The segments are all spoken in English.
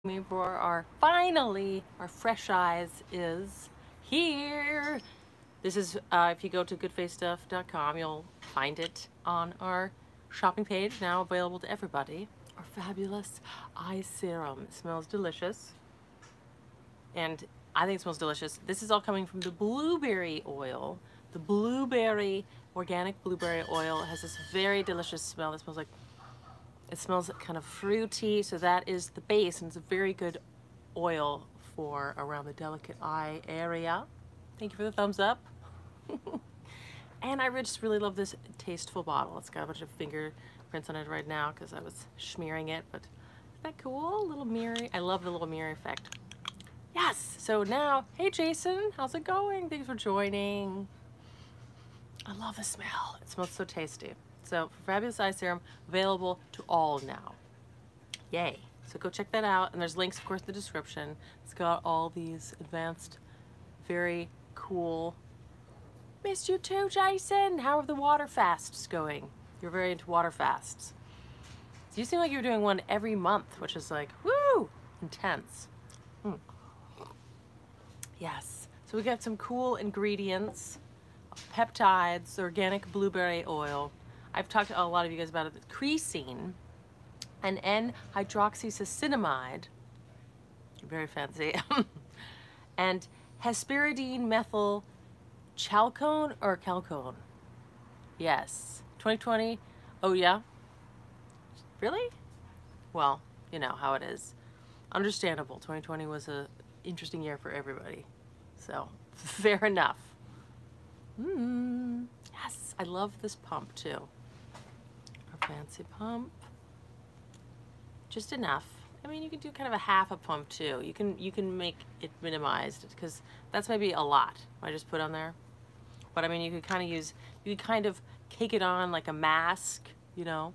Me for finally our fresh eyes is here. This is if you go to goodfacestuff.com, you'll find it on our shopping page, now available to everybody. Our fabulous eye serum. It smells delicious, and I think it smells delicious. This is all coming from the blueberry oil. The blueberry organic blueberry oil has this very delicious smell that smells like, it smells kind of fruity, so that is the base, and it's a very good oil for around the delicate eye area. Thank you for the thumbs up. And I just really love this tasteful bottle. It's got a bunch of fingerprints on it right now because I was smearing it, but isn't that cool? Little mirror. I love the little mirror effect. Yes, so now, hey Jason, how's it going? Thanks for joining. I love the smell. It smells so tasty. So Fabulous Eye Serum, available to all now. Yay. So go check that out. And there's links, of course, in the description. It's got all these advanced, very cool. Missed you too, Jason. How are the water fasts going? You're very into water fasts. So you seem like you're doing one every month, which is like, woo, intense. Yes. So we got some cool ingredients, peptides, organic blueberry oil. I've talked to a lot of you guys about it. Creatine and N-hydroxysuccinimide, very fancy, and hesperidine methyl chalcone or calcone. Yes, 2020. Oh yeah, really? Well, you know how it is. Understandable. 2020 was a interesting year for everybody, so fair enough. Yes, I love this pump too. Our fancy pump. Just enough. I mean, you can do kind of a half a pump too. You can make it minimized because that's maybe a lot I just put on there. But I mean, you could kind of use, you could kind of cake it on like a mask, you know.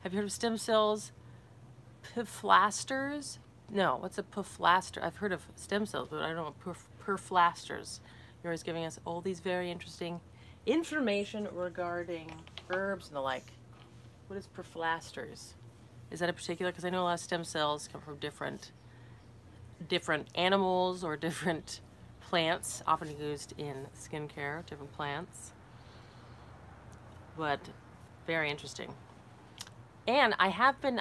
Have you heard of stem cells? Perflasters? No, what's a perflaster? I've heard of stem cells, but I don't know perflasters. You're always giving us all these very interesting information regarding herbs and the like. What is perflasters? Is that a particular? Because I know a lot of stem cells come from different animals or different plants, often used in skincare, different plants. But very interesting. And I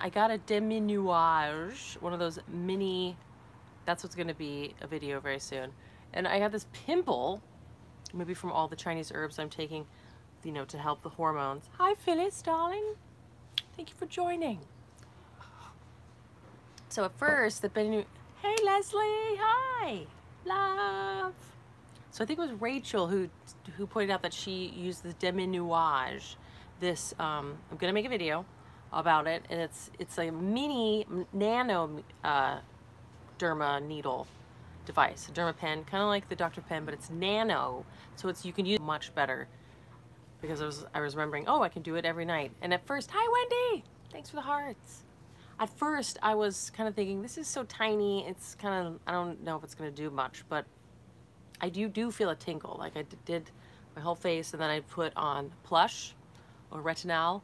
got a diminuage, one of those mini, that's what's going to be a video very soon. And I got this pimple, maybe from all the Chinese herbs I'm taking, you know, to help the hormones. Hi, Phyllis, darling. Thank you for joining. So at first, hey, Leslie, hi, love. So I think it was Rachel who pointed out that she used the diminuage. This, I'm gonna make a video about it, and it's a mini nano derma needle device, a derma pen, kind of like the Dr. Pen, but it's nano, so you can use it much better. Because I was remembering, oh, I can do it every night. And at first, hi Wendy, thanks for the hearts. At first, I was kind of thinking, this is so tiny, it's kind of, I don't know if it's going to do much, but I do feel a tingle. Like I did my whole face, and then I put on Plush or Retinol,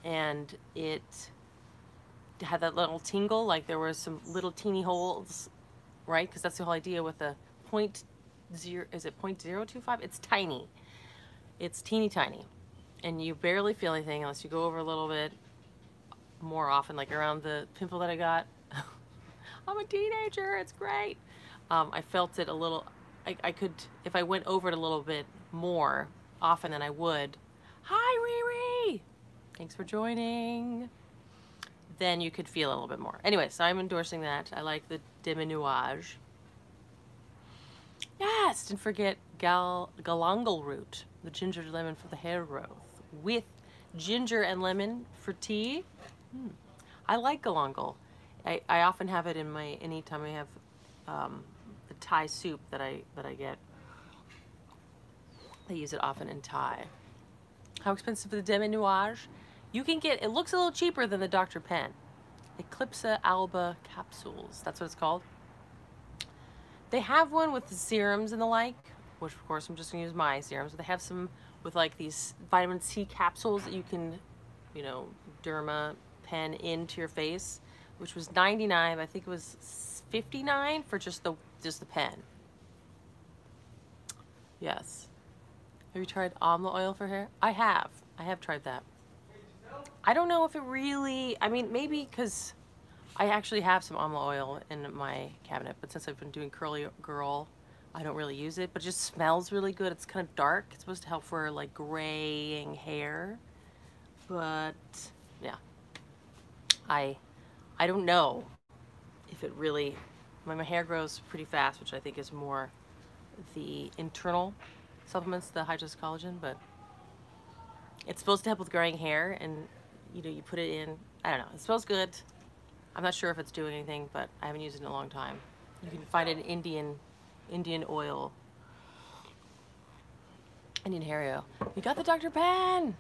and it had that little tingle, like there were some little teeny holes, right? Because that's the whole idea with the is it 0.025? It's tiny. It's teeny tiny. And you barely feel anything unless you go over a little bit more often, like around the pimple that I got. I'm a teenager, it's great. I felt it a little, I could, if I went over it a little bit more often than I would. Hi, Riri! Thanks for joining. Then you could feel a little bit more. Anyway, so I'm endorsing that. I like the diminuage. Yes, didn't forget galangal root, the ginger lemon for the hair growth, with ginger and lemon for tea. I like galangal. I often have it in my, anytime I have the Thai soup that I get. I use it often in Thai. How expensive is the diminuage? You can get, it looks a little cheaper than the Dr. Pen. Eclipsa alba capsules, that's what it's called. They have one with the serums and the like, which of course I'm just gonna use my serums, but they have some with like these vitamin C capsules that you can, you know, derma pen into your face. which was 99. I think it was 59 for just the pen. Yes. Have you tried amla oil for hair? I have. I have tried that. I don't know if it really, I mean, maybe because I actually have some amla oil in my cabinet, but since I've been doing curly girl, I don't really use it, but it just smells really good. It's kind of dark. It's supposed to help for like graying hair, but yeah, I don't know if it really, my hair grows pretty fast, which I think is more the internal supplements, the Hydrolyzed collagen, but it's supposed to help with graying hair, and you know, you put it in, I don't know, it smells good. I'm not sure if it's doing anything, but I haven't used it in a long time. You can find it in Indian oil, Indian hair oil. You got the Dr. Pen!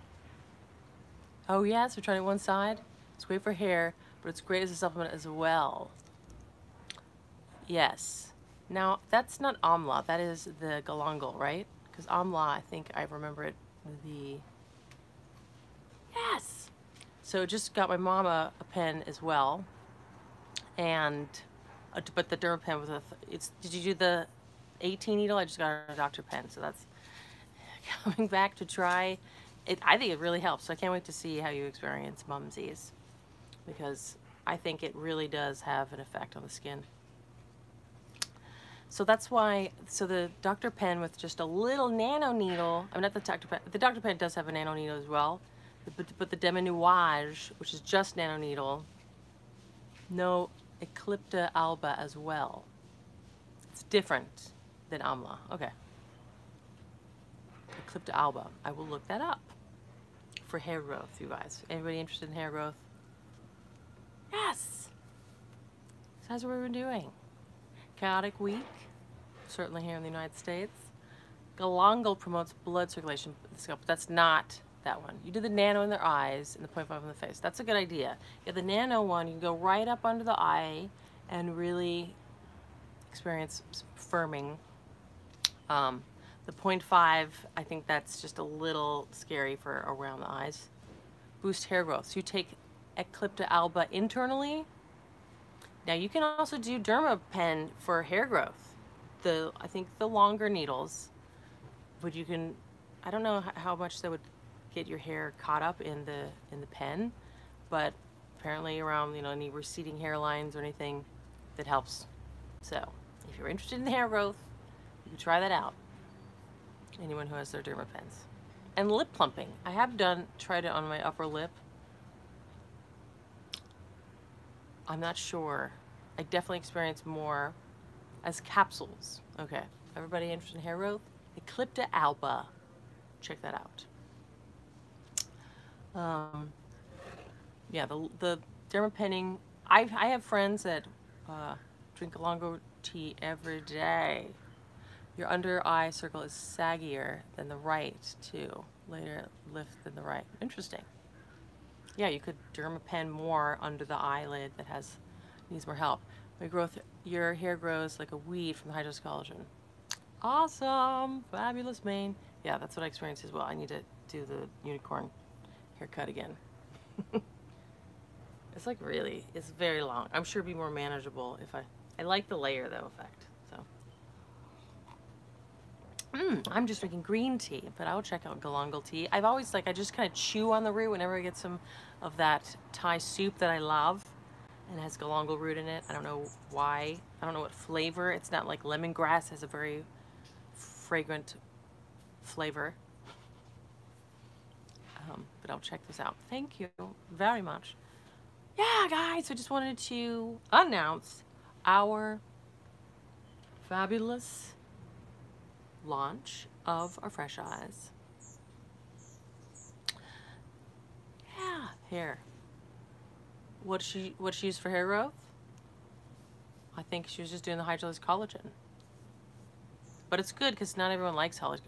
Oh yes, we're trying it one side. It's great for hair, but it's great as a supplement as well. Yes. Now, that's not amla, that is the galangal, right? Because amla, I think I remember it, yes! So just got my mom a pen as well. And, but the derma pen with did you do the 18 needle? I just got a Dr. Pen, so that's coming back to try it. I think it really helps, so I can't wait to see how you experience mumsies, because I think it really does have an effect on the skin. So that's why, so the Dr. Pen with just a little nano needle, I mean, not the Dr. Pen, the Dr. Pen does have a nano needle as well, but the Demi-Nuage, which is just nano needle, no Eclipta alba as well. It's different than amla. Okay. Eclipta alba. I will look that up for hair growth, you guys. Anybody interested in hair growth? Yes! So that's what we've been doing. Chaotic week, certainly here in the United States. Galangal promotes blood circulation in the scalp, but that's not that one. You do the nano in their eyes and the 0.5 on the face. That's a good idea. Yeah, the nano one, you can go right up under the eye and really experience firming. The 0.5, I think that's just a little scary for around the eyes. Boost hair growth. So you take Eclipta alba internally. Now you can also do Derma Pen for hair growth. I think the longer needles, but you can, I don't know how much that would get your hair caught up in the pen, but apparently around, you know, any receding hairlines or anything, that helps. So if you're interested in hair growth, you can try that out. Anyone who has their Derma Pens. And lip plumping. I have tried it on my upper lip. I'm not sure. I definitely experienced more as capsules. Okay, everybody interested in hair growth? Eclipta alba. Check that out. Yeah, the derma penning. I have friends that drink Galangal tea every day. Your under eye circle is saggier than the right too. Later lift than the right. Interesting. Yeah, you could derma pen more under the eyelid that needs more help. Your hair grows like a weed from the Hydrolyzed collagen. Awesome, fabulous mane. Yeah, that's what I experienced as well. I need to do the unicorn haircut again. It's like it's very long. I'm sure it'd be more manageable if I like the layer though effect. So I'm just drinking green tea, but I'll check out Galangal tea. I've always I just kind of chew on the root whenever I get some of that Thai soup that I love, and it has galangal root in it. I don't know why. I don't know what flavor. It's not like lemongrass. It has a very fragrant flavor. But I'll check this out. Thank you very much. Yeah, guys, I just wanted to announce our fabulous launch of our Fresh Eyes. Yeah, hair. What she used for hair growth? I think she was just doing the Hydrolyzed collagen. But it's good because not everyone likes hydrolyzed.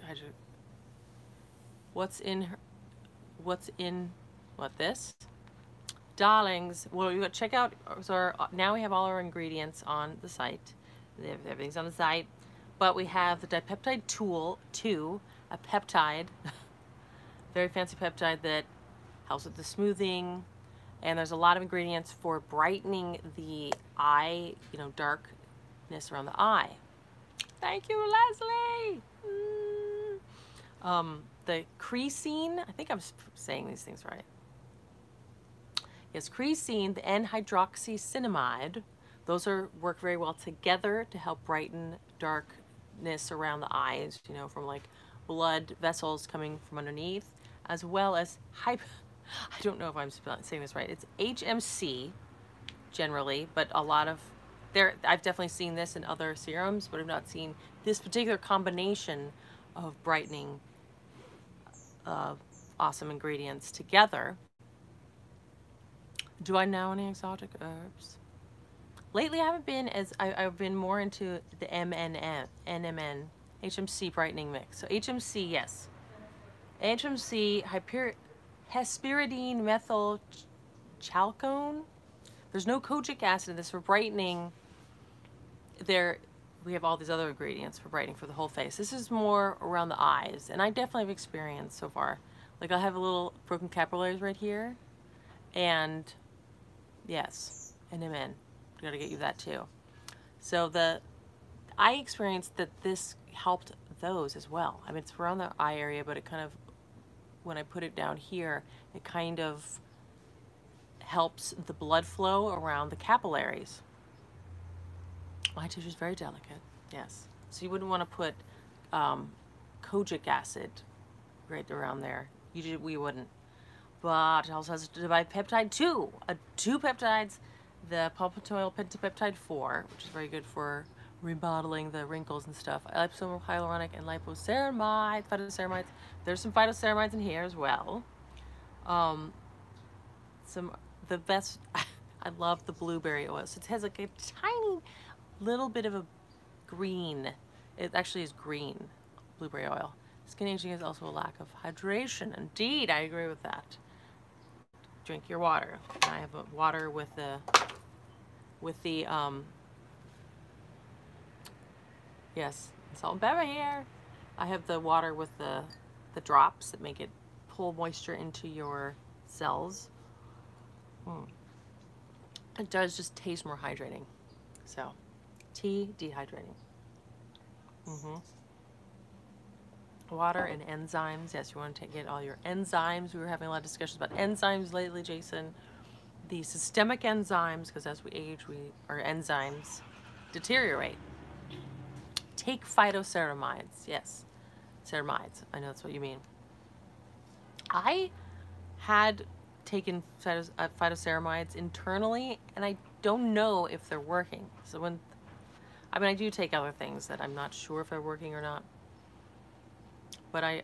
This? Darlings, well, you got to check out, so now we have all our ingredients on the site. Everything's on the site. But we have the dipeptide tool 2, a peptide, very fancy peptide that helps with the smoothing And there's a lot of ingredients for brightening the eye, you know, darkness around the eye. Thank you, Leslie. The creasine, I think I'm saying these things right. Yes, creasine, the N-hydroxycinamide, those work very well together to help brighten darkness around the eyes, you know, from like blood vessels coming from underneath, as well as I don't know if I'm saying this right. It's HMC generally, but a lot of I've definitely seen this in other serums, but I've not seen this particular combination of brightening awesome ingredients together. Do I know any exotic herbs? Lately, I haven't been I've been more into the NMN, HMC brightening mix. So HMC, yes. HMC, hesperidine methyl chalcone. There's no kojic acid in this for brightening. We have all these other ingredients for brightening for the whole face. This is more around the eyes, and I definitely have experienced so far. Like I'll have a little broken capillaries right here, and yes, NMN. Gotta get you that too. So I experienced that this helped those as well. I mean, it's around the eye area, but it kind of, when I put it down here, it kind of helps the blood flow around the capillaries. My tissue is very delicate, yes. So you wouldn't want to put kojic acid right around there. We wouldn't. But it also has peptide 2, 2 peptides, the palmitoyl pentapeptide 4, which is very good for remodeling the wrinkles and stuff. Liposomal hyaluronic and lipoceramides, phytoceramides. There's some phytoceramides in here as well. The best, I love the blueberry oil. So it has like a tiny little bit of a green. It actually is green, blueberry oil. Skin aging is also a lack of hydration. Indeed, I agree with that. Drink your water. I have water with the yes, salt and pepper here. I have the water with the drops that make it pull moisture into your cells. It does just taste more hydrating. So, tea, dehydrating. Water and enzymes. Yes, you want to get all your enzymes. We were having a lot of discussions about enzymes lately, Jason. The systemic enzymes, because as we age, our enzymes deteriorate. Take phytoceramides. Yes, ceramides. I know that's what you mean. I had taken phytoceramides internally, and I don't know if they're working. So I do take other things that I'm not sure if they're working or not. But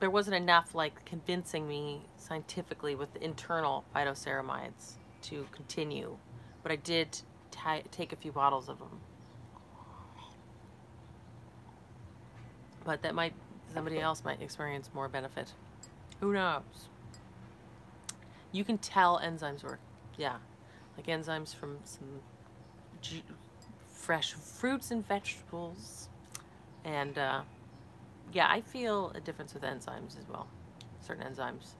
there wasn't enough like convincing me scientifically with the internal phytoceramides to continue. But I did take a few bottles of them. But somebody else might experience more benefit. Who knows? You can tell enzymes work. Yeah, like enzymes from some fresh fruits and vegetables. And yeah, I feel a difference with enzymes as well. Certain enzymes.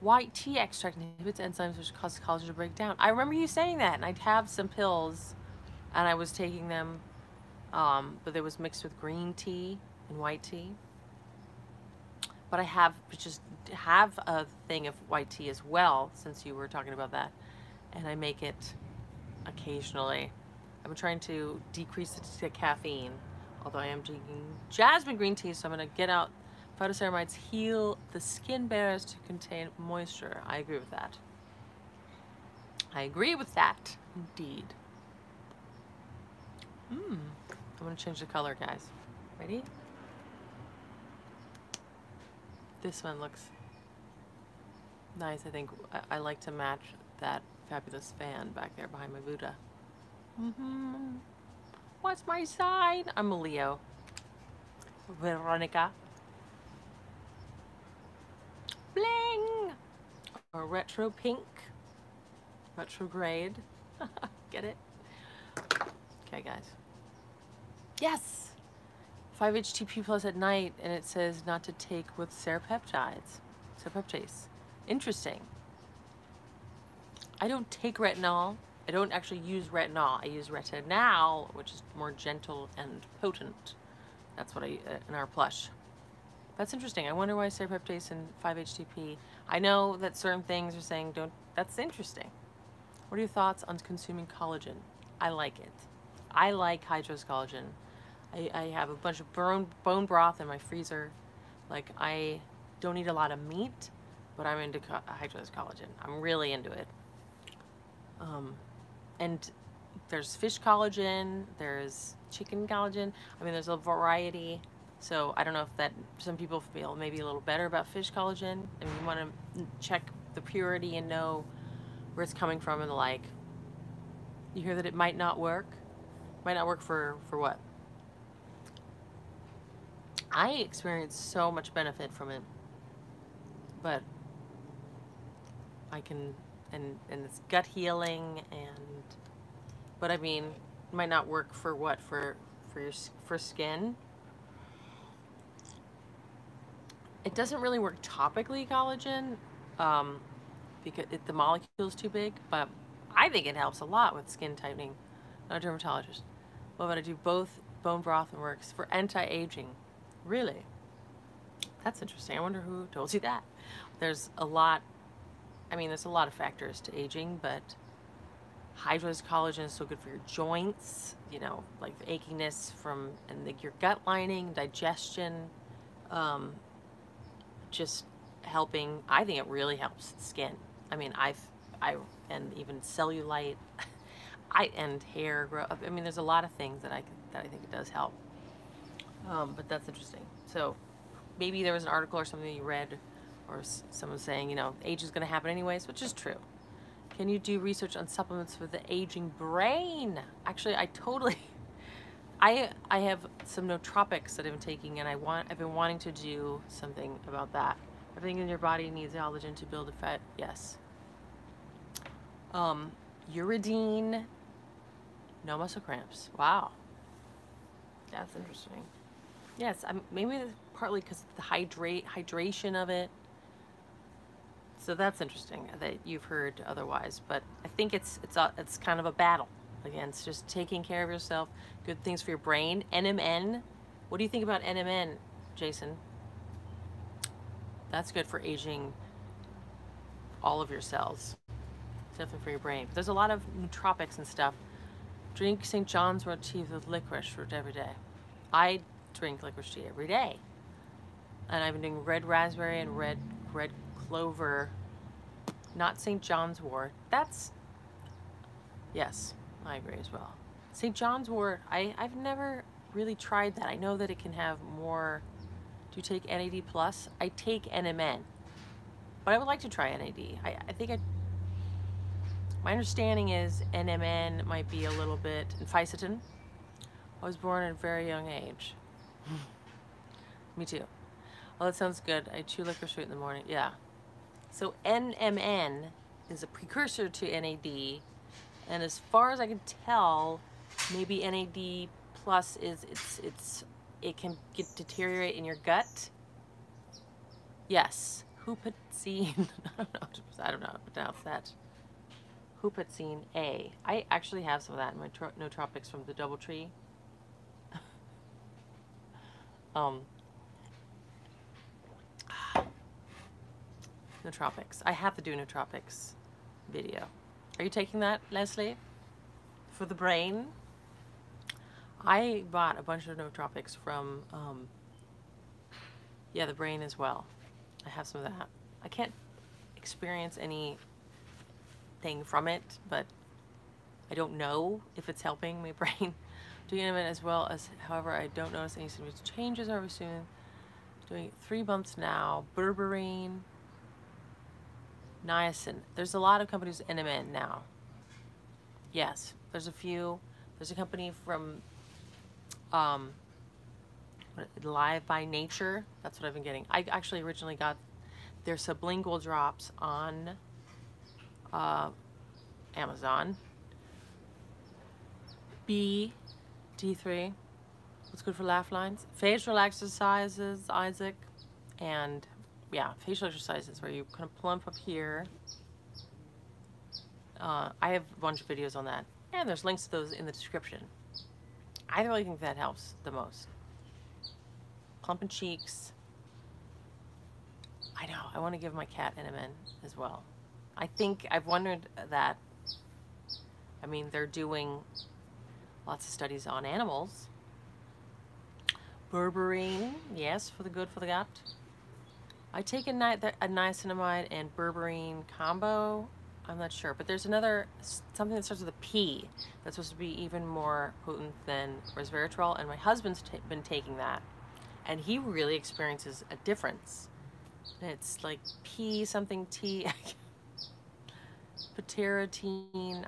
White tea extract inhibits enzymes which cause collagen to break down. I remember you saying that, and I'd have some pills, and I was taking them, but it was mixed with green tea and white tea. But I just have a thing of white tea as well, since you were talking about that, and I make it occasionally. I'm trying to decrease the caffeine, although I am drinking jasmine green tea, so I'm going to get out. Phytoceramides heal the skin barriers to contain moisture. I agree with that. I agree with that, indeed. I'm going to change the color, guys. Ready? This one looks nice. I think I like to match that fabulous fan back there behind my Buddha. What's my sign? I'm a Leo. Veronica. Bling! Or retro pink. Retrograde. Get it? Okay, guys. Yes! 5-HTP plus at night, and it says not to take with serapeptase. Interesting. I don't take retinol. I don't actually use retinol. I use retinol, which is more gentle and potent. That's what I in our plush. That's interesting. I wonder why serapeptase and 5-HTP. I know that certain things are saying don't. That's interesting. What are your thoughts on consuming collagen? I like it. I like hydrous collagen. I have a bunch of bone broth in my freezer. Like, I don't eat a lot of meat, but I'm into hydrous collagen. I'm really into it. And there's fish collagen, there's chicken collagen. I mean, there's a variety. So I don't know if that, some people feel maybe a little better about fish collagen. I mean, you want to check the purity and know where it's coming from and the like. You hear that it might not work? Might not work for what? I experienced so much benefit from it, but I can, and it's gut healing, and, but I mean, it might not work for what? For skin. It doesn't really work topically, collagen, because the molecule is too big, but I think it helps a lot with skin tightening. Not a dermatologist. Well, but I do both bone broth and works for anti-aging. Really? That's interesting. I wonder who told you that. There's a lot, I mean, there's a lot of factors to aging, but hydrous collagen is so good for your joints, you know, like the achiness from, and your gut lining, digestion, just helping. I think it really helps skin. I mean, and even cellulite, and hair growth. I mean, there's a lot of things that I think it does help. But that's interesting. So maybe there was an article or something you read, or someone saying, you know, age is going to happen anyways, which is true. Can you do research on supplements for the aging brain? Actually, I have some nootropics that I've been taking, and I've been wanting to do something about that. Everything in your body needs collagen to build a fat. Yes. Uridine, no muscle cramps. Wow. That's interesting. Yes, maybe it's partly because of the hydration of it. So that's interesting that you've heard otherwise. But I think it's kind of a battle against just taking care of yourself. Good things for your brain. NMN. What do you think about NMN, Jason? That's good for aging all of your cells. Definitely for your brain. But there's a lot of nootropics and stuff. Drink St. John's wort tea with licorice root every day. I drink licorice tea every day. And I've been doing red raspberry and red clover. Not St. John's wort. That's, yes, I agree as well. St. John's wort, I've never really tried that. I know that it can have more. Do you take NAD+? I take NMN. But I would like to try NAD. I think my understanding is NMN might be a little bit, and Fisetin. I was born at a very young age. Me too. Well, that sounds good. I chew licorice root in the morning. Yeah. So NMN is a precursor to NAD, and as far as I can tell, maybe NAD plus is it can deteriorate in your gut. Yes. Huperzine. I don't know how to pronounce that. Huperzine A. I actually have some of that in my nootropics from the DoubleTree. Nootropics. I have to do nootropics video. Are you taking that, Leslie? For the brain? I bought a bunch of nootropics from, yeah, the brain as well. I have some of that. I can't experience anything from it, but I don't know if it's helping my brain. Doing it as well as, however, I don't notice any significant changes over soon. Doing it 3 months now. Berberine Niacin. There's a lot of companies NMN now. Yes, there's a few. There's a company from Live by Nature. That's what I've been getting. I actually originally got their sublingual drops on Amazon. D3. What's good for laugh lines? Facial exercises, Isaac. And yeah, facial exercises where you kind of plump up here. I have a bunch of videos on that, and there's links to those in the description. I really think that helps the most. Plumping cheeks. I know, I want to give my cat NMN as well. I think, I've wondered that, I mean, they're doing lots of studies on animals. Berberine, yes, for the good for the gut. I take a niacinamide and berberine combo. I'm not sure, but there's another, something that starts with a P that's supposed to be even more potent than resveratrol, and my husband's been taking that, and he really experiences a difference. It's like P something T, pteritine,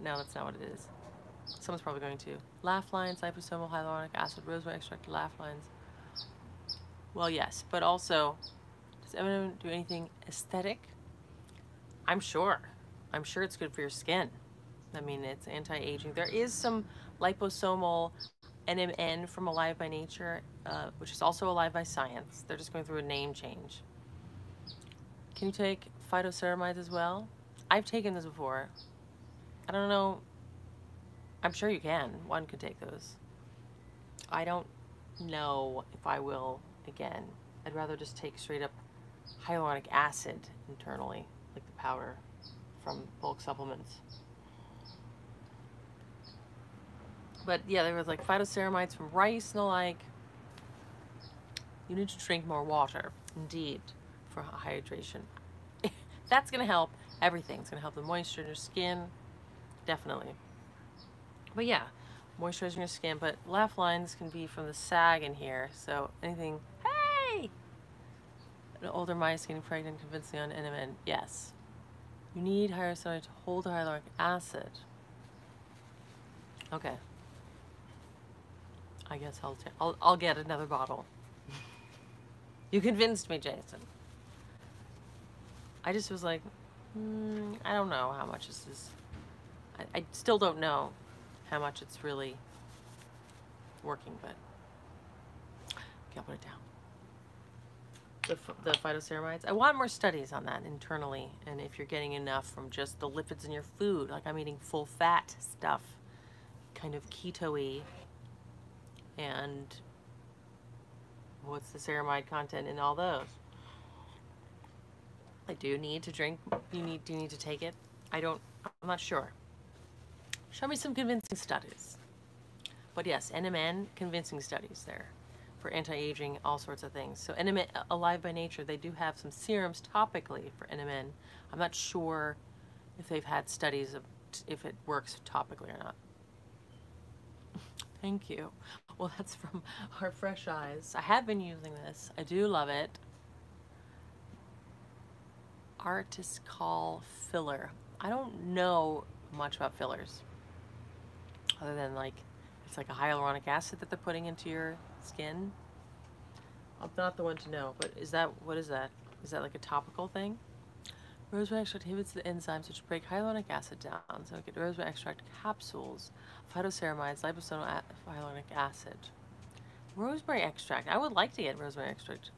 no, that's not what it is. Someone's probably going to. Laugh lines, liposomal hyaluronic acid, rosemary extract, laugh lines. Well, yes, but also, does M&M do anything aesthetic? I'm sure. I'm sure it's good for your skin. I mean, it's anti-aging. There is some liposomal NMN from Alive by Nature, which is also Alive by Science. They're just going through a name change. Can you take phytoceramides as well? I've taken this before. I don't know. I'm sure you can. One could take those. I don't know if I will again. I'd rather just take straight up hyaluronic acid internally, like the powder from bulk supplements. But yeah, there was like phytoceramides from rice and the like. You need to drink more water, indeed, for hydration. That's gonna help everything. It's gonna help the moisture in your skin, definitely. But yeah, moisturizing your skin. But laugh lines can be from the sag in here. So anything, hey! An older mice getting pregnant convincingly on NMN, yes. You need hydrolyzed to hold the hyaluronic acid. Okay. I guess I'll get another bottle. You convinced me, Jason. I just was like, I don't know how much this is. I still don't know how much it's really working, but okay, I'll put it down. The phytoceramides. I want more studies on that internally, and if you're getting enough from just the lipids in your food, like I'm eating full fat stuff, kind of keto-y, and what's the ceramide content in all those? I do need to drink. Do you need to take it? I'm not sure. Show me some convincing studies. But yes, NMN, convincing studies there for anti-aging, all sorts of things. So NMN, Alive by Nature, they do have some serums topically for NMN. I'm not sure if they've had studies of if it works topically or not. Thank you. Well, that's from our Fresh Eyes. I have been using this. I do love it. Artists call filler. I don't know much about fillers, other than like it's like a hyaluronic acid that they're putting into your skin. I'm not the one to know, but what is that? Is that like a topical thing? Rosemary extract inhibits the enzymes which break hyaluronic acid down, so we get rosemary extract capsules, phytoceramides, liposomal hyaluronic acid. Rosemary extract. I would like to get rosemary extract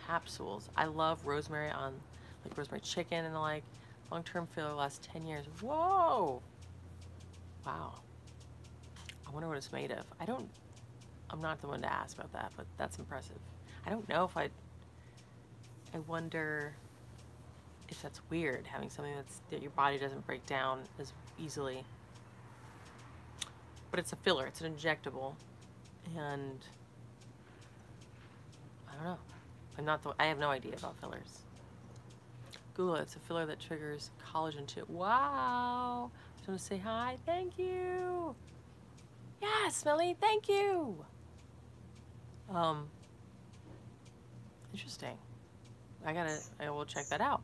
capsules. I love rosemary on like rosemary chicken and the like. Long-term filler lasts 10 years. Whoa! Wow. I wonder what it's made of. I'm not the one to ask about that, but that's impressive. I don't know if I wonder if that's weird, having something that your body doesn't break down as easily. But it's a filler. It's an injectable. And I don't know. I have no idea about fillers. Google it. It's a filler that triggers collagen too. Wow. I just want to say hi. Thank you. Yeah, Smelly. Thank you. Interesting. I will check that out.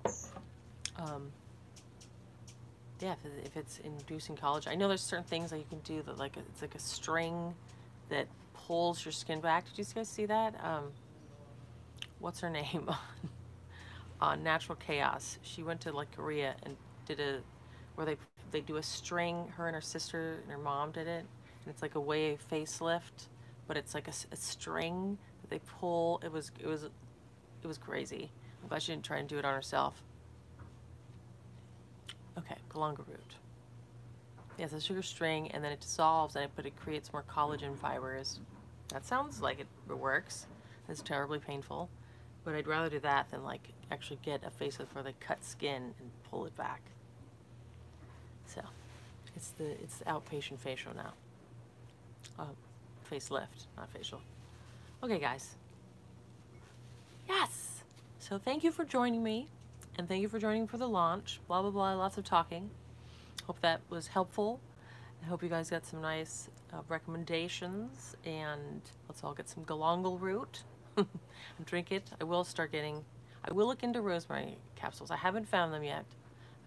Yeah, if it's inducing collagen. I know there's certain things that you can do that it's like a string that pulls your skin back. Did you guys see that? What's her name? On Natural Chaos. She went to like Korea and did where they do a string, her and her sister and her mom did it. And it's like a wave facelift, but it's like a string that they pull. It was crazy. I'm glad she didn't try and do it on herself. Okay. galangal root. Yeah, it's a sugar string, and then it dissolves, but it creates more collagen fibers. That sounds like it works. It's terribly painful, but I'd rather do that than like actually get a facial where they cut skin and pull it back. So it's the outpatient facial now. Facelift, not facial. Okay, guys. Yes. So thank you for joining me, and thank you for joining for the launch. Blah blah blah. Lots of talking. Hope that was helpful. I hope you guys got some nice recommendations, and let's all get some galangal root and drink it. I will look into rosemary capsules. I haven't found them yet.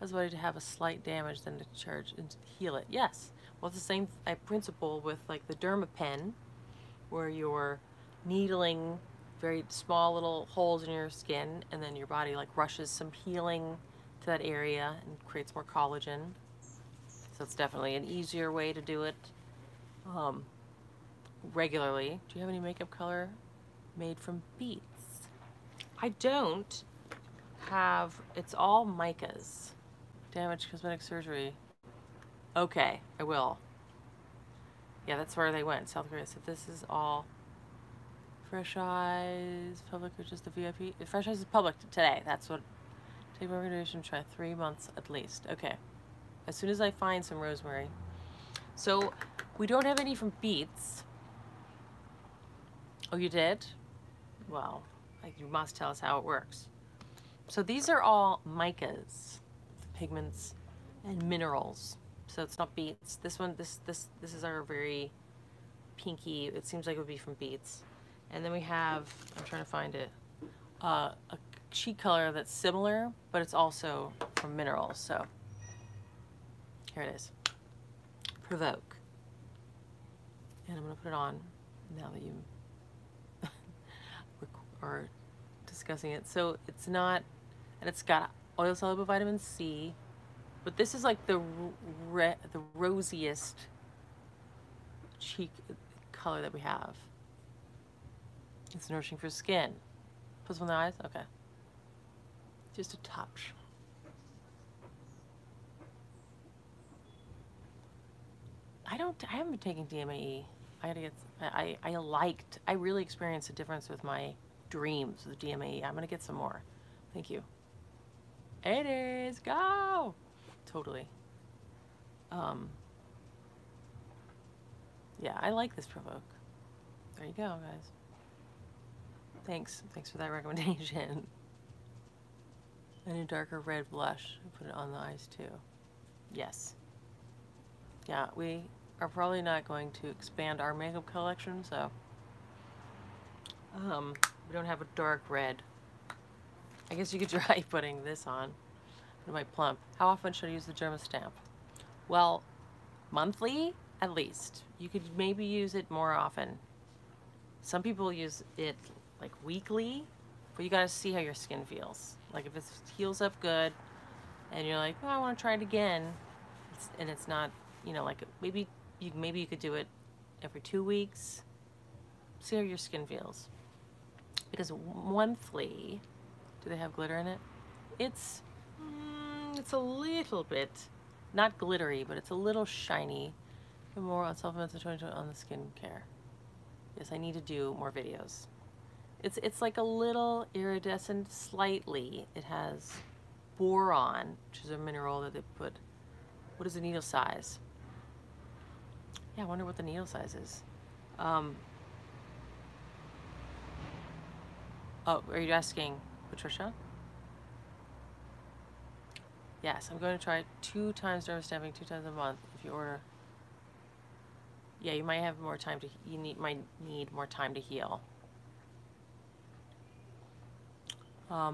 I was ready to have a slight damage than to charge and heal it. Yes. Well, it's the same principle with like the Dermapen, where you're needling very small little holes in your skin, and then your body like rushes some healing to that area and creates more collagen. So it's definitely an easier way to do it regularly. Do you have any makeup color made from beets? I don't have, it's all micas. Damaged cosmetic surgery. Okay, I will. Yeah, that's where they went, South Korea. So this is all Fresh Eyes, public or just the VIP? Fresh Eyes is public today. That's what, take my recommendation, try 3 months at least. Okay. As soon as I find some rosemary. So we don't have any from beets. Oh, you did? Well, you must tell us how it works. So these are all micas, pigments and minerals. So it's not beets. This one, this is our very pinky. It seems like it would be from beets. And then we have, I'm trying to find it, a cheek color that's similar, but it's also from minerals. So here it is. Provoke. And I'm going to put it on now that you are discussing it. So it's not, and it's got oil soluble vitamin C, but this is like the rosiest cheek color that we have. It's nourishing for skin. Put some on the eyes? Okay. Just a touch. I haven't been taking DMAE. I really experienced a difference with my dreams with DMAE. I'm gonna get some more. Thank you. It is, go! Totally. Yeah, I like this Provoke. There you go, guys. Thanks for that recommendation. And a darker red blush. Put it on the eyes too. Yes. Yeah, we are probably not going to expand our makeup collection, so we don't have a dark red. I guess you could try putting this on. It might plump. How often should I use the Germa stamp? Well, monthly at least. You could maybe use it more often. Some people use it like weekly, but you gotta see how your skin feels. Like if it heals up good and you're like, oh, I want to try it again, and it's not, you know, like maybe you could do it every 2 weeks. See how your skin feels. Because monthly, do they have glitter in it? It's a little bit, not glittery, but it's a little shiny. And more on supplements and on the skincare. Yes, I need to do more videos. It's like a little iridescent, slightly. It has boron, which is a mineral that they put. What is the needle size? Yeah, I wonder what the needle size is. Oh, are you asking Patricia? Yes, I'm going to try 2 times derma stamping 2 times a month if you order. Yeah, you might have more time to, might need more time to heal. I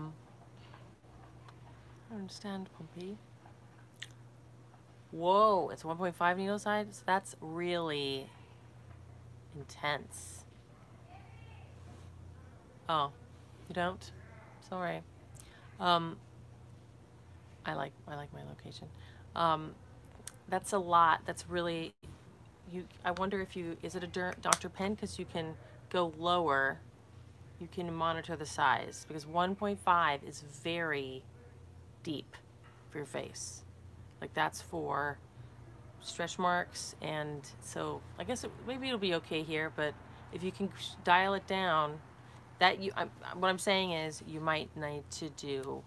don't understand, Pumpy. Whoa, it's 1.5 needle size? That's really intense. Oh, you don't? Sorry. I like my location. That's a lot. That's really, I wonder if is it a Dr. Pen? Because you can go lower. You can monitor the size, because 1.5 is very deep for your face. Like that's for stretch marks, and so I guess maybe it'll be okay here, but if you can dial it down, what I'm saying is you might need to do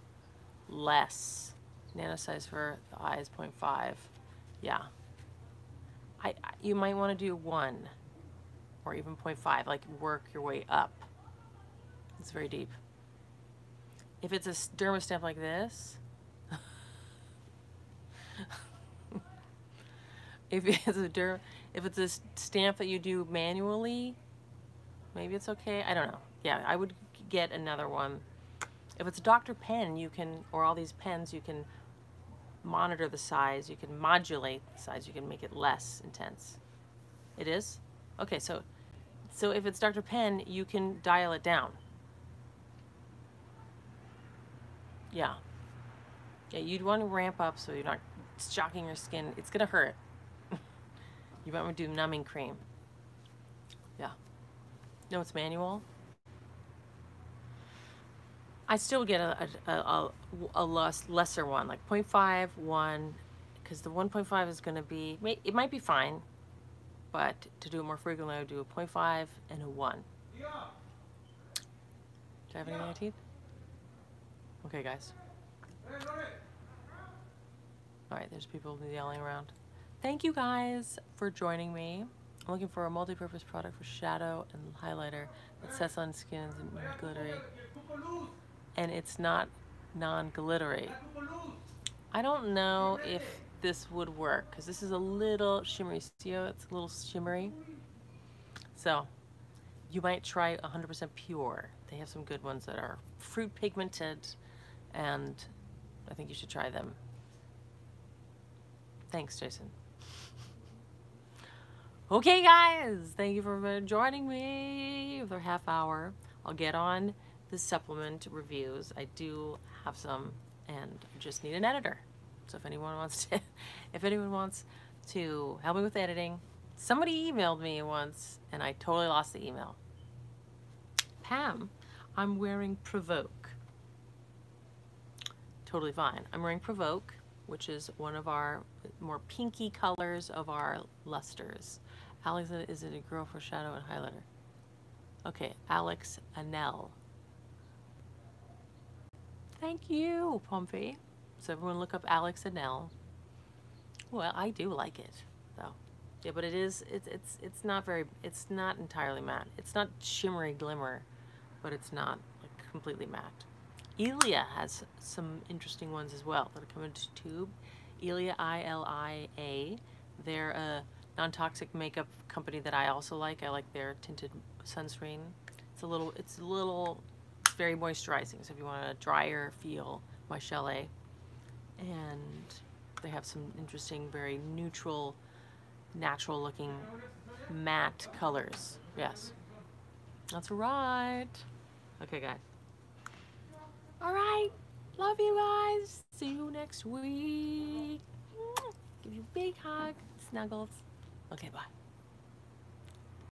less. Nano size for the eyes, 0.5. Yeah. You might want to do 1 or even 0.5, like work your way up. It's very deep. If it's a dermastamp like this, if it's a stamp that you do manually, maybe it's okay. I don't know. Yeah, I would get another one. If it's a Dr. Pen, you can, or all these pens, you can monitor the size, you can modulate the size, you can make it less intense. It is? Okay, so if it's Dr. Pen, you can dial it down. Yeah. Yeah, you'd want to ramp up so you're not shocking your skin. It's gonna hurt. You might want to do numbing cream. Yeah. No, it's manual. I still get a lesser one, like 0.5, 1, because the 1.5 is going to be, it might be fine, but to do it more frequently, I would do a 0.5 and a 1. Do I have any in my teeth? Okay, guys. All right, there's people yelling around. Thank you guys for joining me. I'm looking for a multi-purpose product for shadow and highlighter that sets on skin and glittery. And it's not non-glittery. I don't know if this would work because this is a little shimmery. See how it's a little shimmery? So you might try 100% pure. They have some good ones that are fruit pigmented, and I think you should try them. Thanks, Jason. Okay, guys, thank you for joining me for a half hour. I'll get on the supplement reviews. I do have some, and I just need an editor. So if anyone wants to help me with editing, somebody emailed me once and I totally lost the email. Pam, I'm wearing Provoke. Totally fine. I'm wearing Provoke, which is one of our more pinky colors of our lusters. Alex, is it a girl for shadow and highlighter? Okay, Alex Anel. Thank you, Pompey. So everyone look up Alex Anel. Well, I do like it, though. Yeah, but it's not entirely matte. It's not shimmery glimmer, but it's not like completely matte. Ilia has some interesting ones as well that come into tube. Ilia, I-L-I-A. They're a non-toxic makeup company that I also like. I like their tinted sunscreen. It's very moisturizing. So if you want a drier feel, my Chalet. And they have some interesting, very neutral, natural looking matte colors. Yes. That's right. Okay, guys. All right. Love you guys. See you next week. Give you a big hug. Snuggles. Okay, bye.